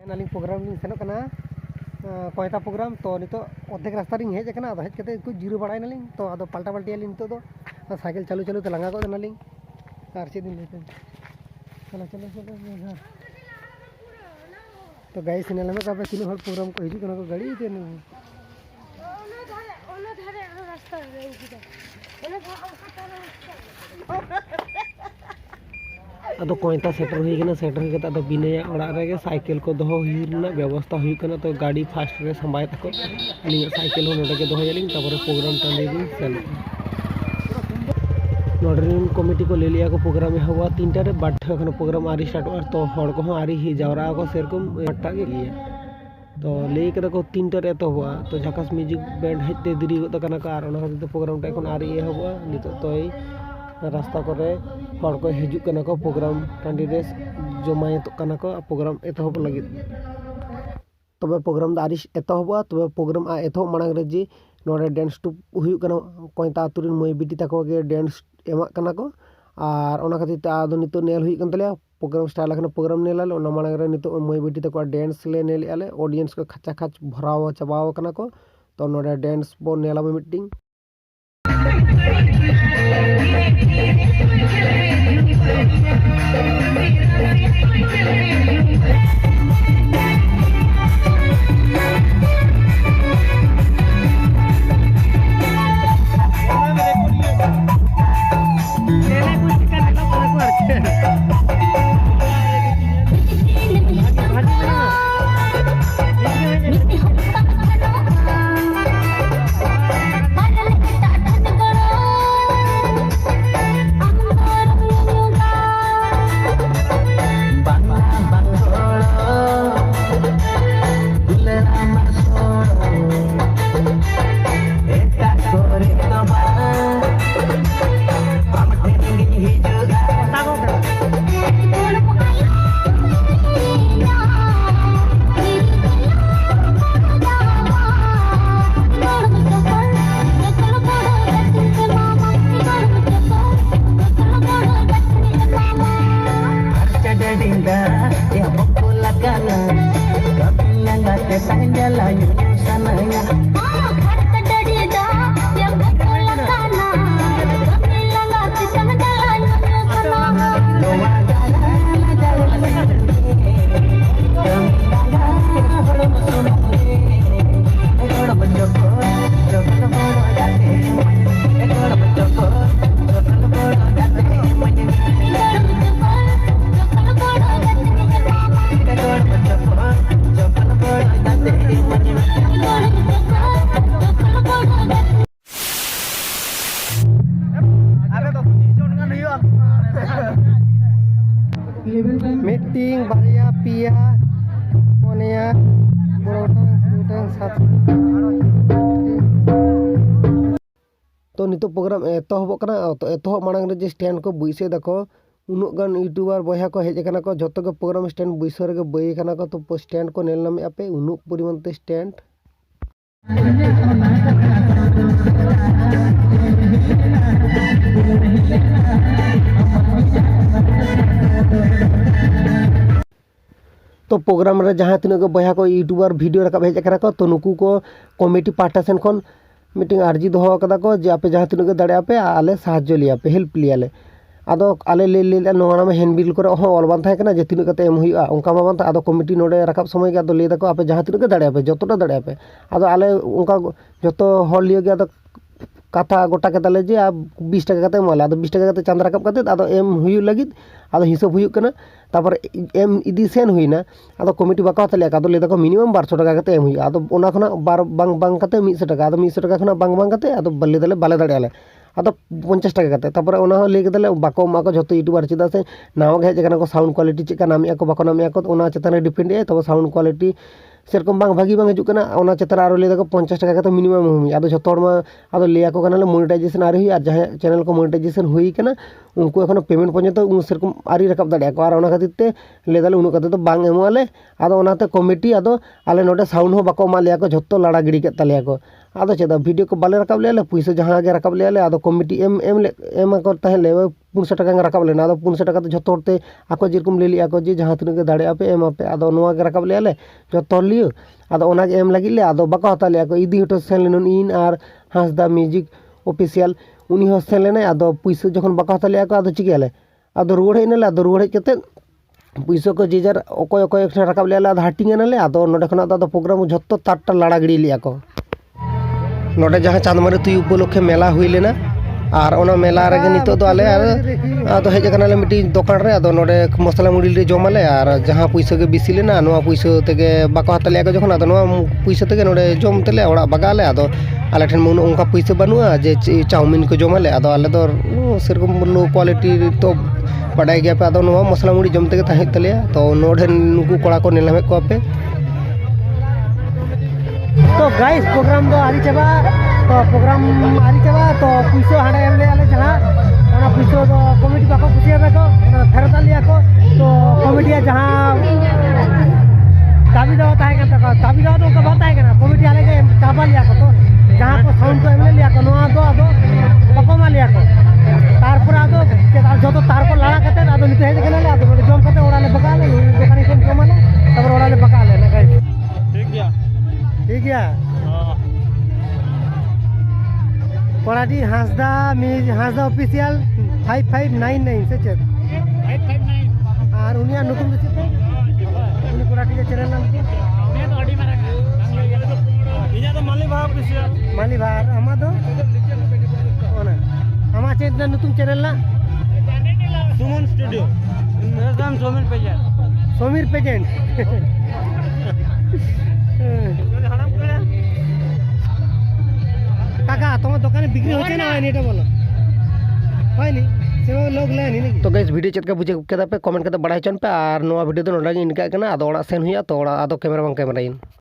नालिंग programme लिंग सेनों कना कोयता प्रोग्राम तो नितो अद्धेक रास्ता रिंग हेज कना हेज कते को जीरो बड़ाय नालिंग तो आदो पाल्टा पाल्टी लिंग नितो दो साइकिल चालू चालू ते लंगा को नालिंग आर चे दिन लेते चलो चलो चलो तो गाइस नेला में काबे तीन हल प्रोग्राम को हिजू कना को गाड़ी ते ओना धारे रास्ता रे उठिदा ओना अदो कोयता सेटर हुई गना सेटर हुई कता बिना ओड़ा रे साइकिल को दोहो हिरना व्यवस्था हुई कना तो गाड़ी फास्ट रे संभाय तको अली साइकिल हो नोडे के दोहो यलिंग तापर प्रोग्राम टांडी दिन सेल नोडरिन कमिटी को ले लिया को प्रोग्राम हुआ 3टा रे बाठ खन प्रोग्राम आरी स्टार्ट और तो हड़ को आरी ही जावरा को सेरकम एकटा के लिए तो ले के को 3टा रे तो हुआ तो झकास म्यूजिक बैंड हेते दिरी गत कना का और ओना तो प्रोग्राम टा कोन आरी हुआ नितो तोय रास्ता करे हड़ को हिजू कना को प्रोग्राम टांडी रे जमाय तो कना को प्रोग्राम एतहब लगी तबे प्रोग्राम दारी एतहबा तबे प्रोग्राम आ एतहब मांग रे जी नोडे डांस टू हुई कना कोयता अतुरिन मई बिटी तको के डांस एमा कना को और ओना खातिर ते आदो नितो नेल हुई कन तले प्रोग्राम स्टाइल खना प्रोग्राम नेलाले ओना मांग रे नितो मई बिटी तको डांस ले नेल आले ऑडियंस को खचा खच भराव चबाव कना को तो नोडे डांस बो नेला मीटिंग मीटिंग बारिया पिया पोनिया बोटन सात तो नितो प्रोग्राम एतहब कना तो एतहब मांग रे जे स्टैंड को बुइसे दको उनु गान यूट्यूबर बया को हेज कना को जतो के प्रोग्राम स्टैंड बुइसे रे बई कना को तो स्टैंड को नेल नामे आपे उनु परिमाण ते स्टैंड तो प्रोग्राम रे जहाँ तीन को बया को यूट्यूबर वीडियो रकाब हेज करा को तो नुकू को कमिटी पार्टा सेन खन मीटिंग अर्जी दोहो कदा को जे आपे जहाँ तीन को दाड़े आपे आले साहाय्य लिया पे हेल्प लियाले आदो आले ले ले नोना में हैंडबिल करे हो ऑल बान थाय कना जे तीन कते एम हुआ उनका बान आदो कमिटी नोडे रकाब समय के आदो ले दको आपे जहाँ तीन को दाड़े आपे जतोटा दाड़े आपे आदो आले उनका जतो हॉल लियो गया तो कथा गोटा केताले जे आप 20 टाका कते एमाले आदो 20 टाका कते चांद रकाब कते आदो एम हुई लगित आदो हिसाब हुई कना तापर एम इदी सेन हुईना आदो कमिटी बाको हतले आदो ले दको मिनिमम 200 टाका कते एम हुई आदो ओना खना बार बांग बांग कते 100 टाका आदो 100 टाका खना बांग बांग कते आदो बल्ले दले बाले दाड़े आले आदो 50 टाका कते तापर ओना हो ले केताले बाको माको जतो यूट्यूबर चेदा से नावा गे जगना को साउंड क्वालिटी चेका नामिया को बाको नामिया को ओना चेतन डिपेंड ए तब साउंड क्वालिटी सेरकम बांग भागी बांग हिजुक कना ओना चेतार आरो ले दको 50 टाका कते मिनिमम हुई आदो जतो हरमा आदो ले आको कना मोनेटाइजेशन आरी हुई जहां चैनल को मोनेटाइजेशन हुई कना उनको एखोनो पेमेंट पर्यंत उन सेरकम आरी रकाब दाड़े को और ओना खातिर ते ले दाले उनु कते तो बांग एमोले आदो ओनाते कमिटी आदो आले नोडे साउंड हो बाको मा ले को जतो लाड़ा गिड़ी के तले को आदो चेदा वीडियो को बाले रकाब ले पैसा जहां गे रकाब ले आदो कमिटी एम को तहे ले 400 টাকা রাকাব লেনা আদো 400 টাকা তো যত হতে ako যেরকম লেলি ako যে যাহা তিনকে দাঁড়ে আপে এম আপে আদো নোয়া কে রাকাব লেলে যত লিও আদো ওনা এম লাগিলে আদো বাকা হতালে ako ইদি হটো সেলেন ইন আর হাসদা মিউজিক অফিসিয়াল উনি হো সেলেনে আদো পয়সা যখন বাকা হতালে ako আদো চিকেলে আদো রুড় হেনেলে আদো রুড় হেতে পয়সা को जेजार অকয় অকয় একটা রাকাব লেলে আদো হাটিং এনালে আদো নডে খনা আদো প্রোগ্রাম যত তারটা লাড়া গড়ি লি ako नोडे जहाँ चांदमारी तुई उपलक्षे मेला हुई लेना और ओना मेला रेगे नितो दो आले आदो हेज कनाले मिटी दुकान रे आदो नोडे मसला मुड़ी रे जमाले और जहाँ पैसा के बिसी लेना नोआ पैसा तेगे बाको हाताले आगे जखन आदो नोआ पैसा तेगे नोडे जम तेले ओड़ा बागाले आदो आले ठेन मन उनका पैसा बानुआ जे चाउमिन को जमाले आदो आले दो सेरकम लो क्वालिटी तो बाडाय गया पे आदो नोआ मसला मुड़ी जम तेगे ताहे तले तो नोडे नुकु कोड़ा को नेलामे को आपे तो गाइस प्रोग्राम दो आरी चबा तो प्रोग्राम आरी चबा तो पैसा हाडे एम ले आले जहां ओना पैसा तो कमिटी बाको खुशिया बाको फेरता लिया को तो कमिटी जहां दाबी दावा ताहे का दाबी दावा तो का बताए ना कमिटी आले के चाबा लिया को तो जहां को साउंड को एम ले लिया को नोआ दो आदो बाको मा लिया को तारपर आदो जो तार को लाड़ा कते आदो निते हेज केले आदो जम कते ओडाले बकाले दुकानी कोन जमाले तबर ओडाले बकाले ना गाइस ठीक है पराटी हासदा ऑफिशियल 5599 से चेक 559 और उनिया नुकुम से चेक उनी पराटी के चैनल नाम की उनिया तो अडी मारा इना तो माली भाव ऑफिशियल माली भाव अमा तो ओना अमा चैनल नुकुम चैनल ना सुमन स्टूडियो एकदम सोमीर पेजेंट काका तुम्हार दुकाने बिक्री होचे ना हयनि এটা বলো হয়নি সেও লোক লেনি নাকি তো गाइस वीडियो चेक का बुझे केदा पे कमेंट करते बड़ाई चन पे और नोआ वीडियो तो नोडा इनका कना आदो ओड़ा सेन हुया तो ओड़ा आदो कैमरा बांग कैमरा इन